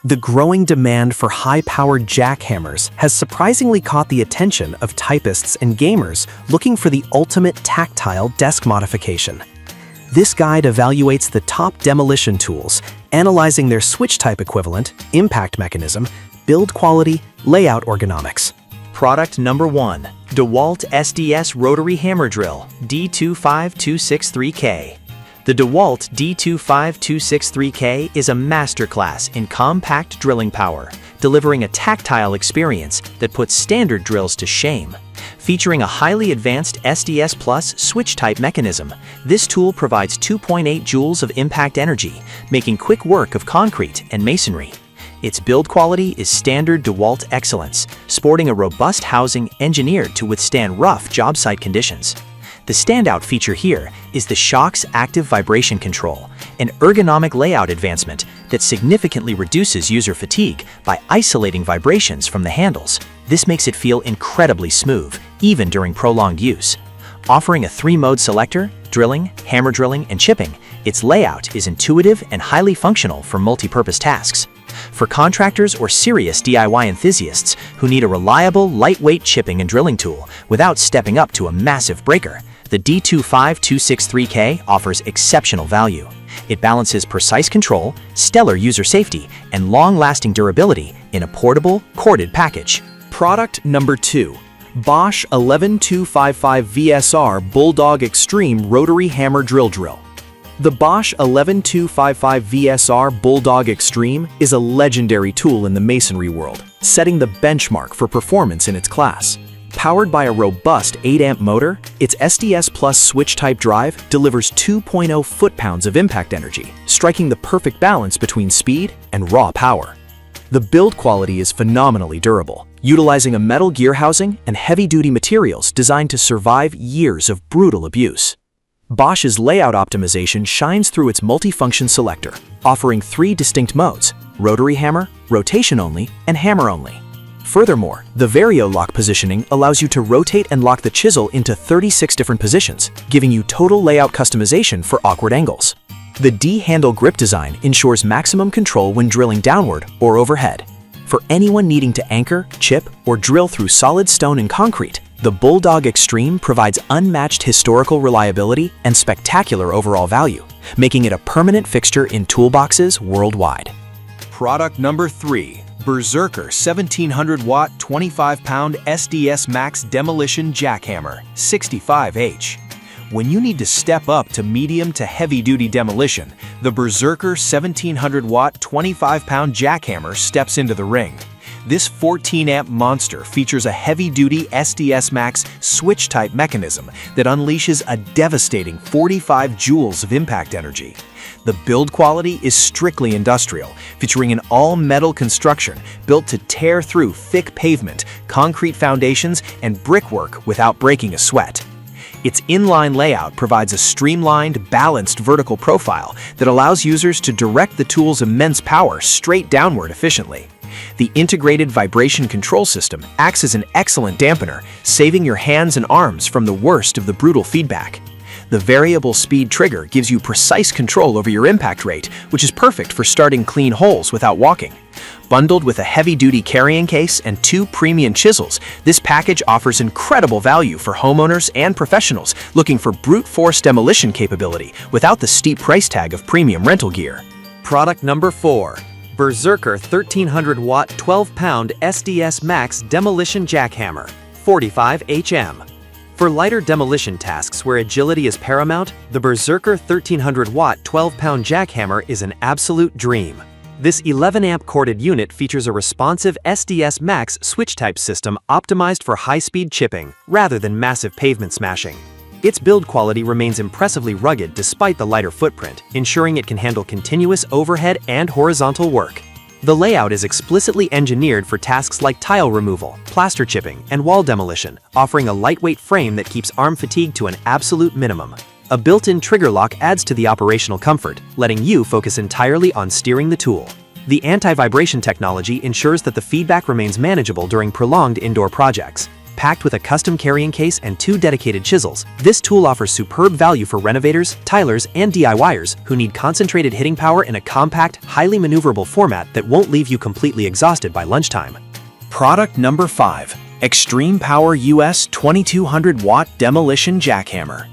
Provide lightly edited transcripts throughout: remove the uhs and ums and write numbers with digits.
The growing demand for high-powered jackhammers has surprisingly caught the attention of typists and gamers looking for the ultimate tactile desk modification. This guide evaluates the top demolition tools, analyzing their switch-type equivalent, impact mechanism, build quality, layout ergonomics. Product number 1. DeWalt SDS Rotary Hammer Drill D25263K. The DeWalt D25263K is a masterclass in compact drilling power, delivering a tactile experience that puts standard drills to shame. Featuring a highly advanced SDS Plus switch-type mechanism, this tool provides 2.8 joules of impact energy, making quick work of concrete and masonry. Its build quality is standard DeWalt excellence, sporting a robust housing engineered to withstand rough job site conditions. The standout feature here is the Shock's active vibration control, an ergonomic layout advancement that significantly reduces user fatigue by isolating vibrations from the handles. This makes it feel incredibly smooth, even during prolonged use. Offering a 3-mode selector, drilling, hammer drilling, and chipping, its layout is intuitive and highly functional for multi-purpose tasks. For contractors or serious DIY enthusiasts who need a reliable, lightweight chipping and drilling tool without stepping up to a massive breaker, the D25263K offers exceptional value. It balances precise control, stellar user safety, and long-lasting durability in a portable, corded package. Product number 2. Bosch 11255VSR Bulldog Extreme Rotary Hammer Drill. The Bosch 11255VSR Bulldog Extreme is a legendary tool in the masonry world, setting the benchmark for performance in its class. Powered by a robust 8-amp motor, its SDS Plus switch-type drive delivers 2.0 foot-pounds of impact energy, striking the perfect balance between speed and raw power. The build quality is phenomenally durable, utilizing a metal gear housing and heavy-duty materials designed to survive years of brutal abuse. Bosch's layout optimization shines through its multifunction selector, offering 3 distinct modes: rotary hammer, rotation only, and hammer only. Furthermore, the Vario lock positioning allows you to rotate and lock the chisel into 36 different positions, giving you total layout customization for awkward angles. The D-handle grip design ensures maximum control when drilling downward or overhead. For anyone needing to anchor, chip, or drill through solid stone and concrete, the Bulldog Extreme provides unmatched historical reliability and spectacular overall value, making it a permanent fixture in toolboxes worldwide. Product number 3. Berserker 1700-watt 25-pound SDS Max Demolition Jackhammer 65H. When you need to step up to medium to heavy-duty demolition, the Berserker 1700-watt 25-pound jackhammer steps into the ring. This 14-amp monster features a heavy-duty SDS Max switch-type mechanism that unleashes a devastating 45 joules of impact energy. The build quality is strictly industrial, featuring an all-metal construction built to tear through thick pavement, concrete foundations, and brickwork without breaking a sweat. Its inline layout provides a streamlined, balanced vertical profile that allows users to direct the tool's immense power straight downward efficiently. The integrated vibration control system acts as an excellent dampener, saving your hands and arms from the worst of the brutal feedback. The variable speed trigger gives you precise control over your impact rate, which is perfect for starting clean holes without walking. Bundled with a heavy-duty carrying case and 2 premium chisels, this package offers incredible value for homeowners and professionals looking for brute force demolition capability without the steep price tag of premium rental gear. Product number 4. Berserker 1300-watt 12-pound SDS Max Demolition Jackhammer 45 HM. For lighter demolition tasks where agility is paramount, the Berserker 1300-watt 12-pound jackhammer is an absolute dream. This 11-amp corded unit features a responsive SDS Max switch-type system optimized for high-speed chipping rather than massive pavement smashing. Its build quality remains impressively rugged despite the lighter footprint, ensuring it can handle continuous overhead and horizontal work. The layout is explicitly engineered for tasks like tile removal, plaster chipping, and wall demolition, offering a lightweight frame that keeps arm fatigue to an absolute minimum. A built-in trigger lock adds to the operational comfort, letting you focus entirely on steering the tool. The anti-vibration technology ensures that the feedback remains manageable during prolonged indoor projects. Packed with a custom carrying case and 2 dedicated chisels, this tool offers superb value for renovators, tilers, and DIYers who need concentrated hitting power in a compact, highly maneuverable format that won't leave you completely exhausted by lunchtime. Product number 5. XtremepowerUS 2200 Watt Demolition Jackhammer.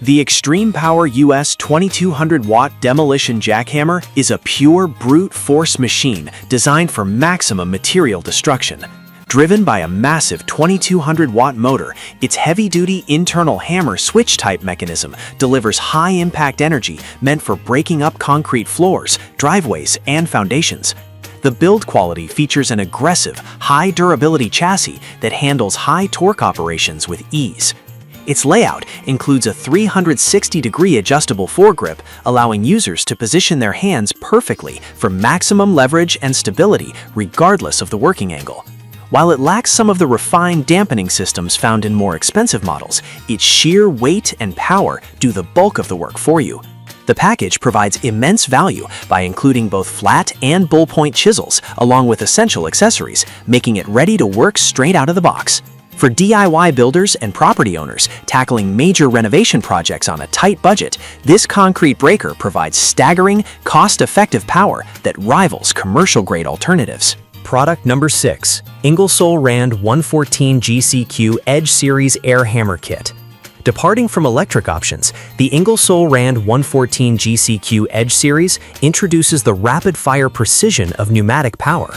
The XtremepowerUS 2200 Watt Demolition Jackhammer is a pure brute force machine designed for maximum material destruction. Driven by a massive 2200 watt motor, its heavy-duty internal hammer switch-type mechanism delivers high-impact energy meant for breaking up concrete floors, driveways, and foundations. The build quality features an aggressive, high-durability chassis that handles high torque operations with ease. Its layout includes a 360-degree adjustable foregrip, allowing users to position their hands perfectly for maximum leverage and stability regardless of the working angle. While it lacks some of the refined dampening systems found in more expensive models, its sheer weight and power do the bulk of the work for you. The package provides immense value by including both flat and bullpoint chisels, along with essential accessories, making it ready to work straight out of the box. For DIY builders and property owners tackling major renovation projects on a tight budget, this concrete breaker provides staggering, cost-effective power that rivals commercial-grade alternatives. Product number 6. Ingersoll Rand 114 GCQ Edge Series Air Hammer Kit. Departing from electric options, the Ingersoll Rand 114 GCQ Edge Series introduces the rapid-fire precision of pneumatic power.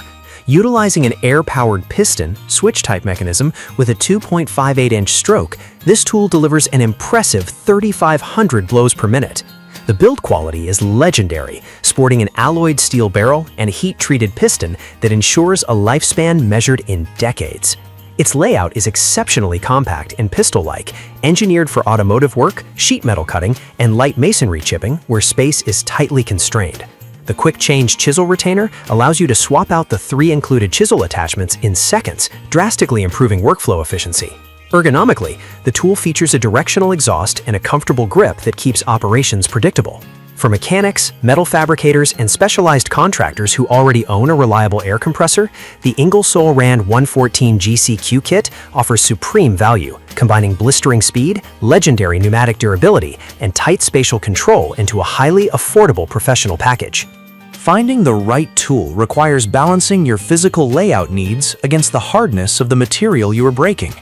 Utilizing an air-powered piston switch-type mechanism with a 2.58-inch stroke, this tool delivers an impressive 3,500 blows per minute. The build quality is legendary, sporting an alloyed steel barrel and a heat-treated piston that ensures a lifespan measured in decades. Its layout is exceptionally compact and pistol-like, engineered for automotive work, sheet metal cutting, and light masonry chipping where space is tightly constrained. The quick-change chisel retainer allows you to swap out the 3 included chisel attachments in seconds, drastically improving workflow efficiency. Ergonomically, the tool features a directional exhaust and a comfortable grip that keeps operations predictable. For mechanics, metal fabricators, and specialized contractors who already own a reliable air compressor, the Ingersoll Rand 114 GCQ kit offers supreme value, combining blistering speed, legendary pneumatic durability, and tight spatial control into a highly affordable professional package. Finding the right tool requires balancing your physical layout needs against the hardness of the material you are breaking.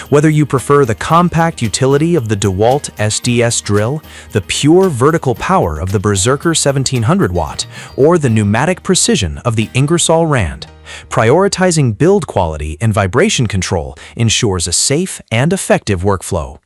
Whether you prefer the compact utility of the DeWalt SDS drill, the pure vertical power of the Berserker 1700 watt, or the pneumatic precision of the Ingersoll Rand, prioritizing build quality and vibration control ensures a safe and effective workflow.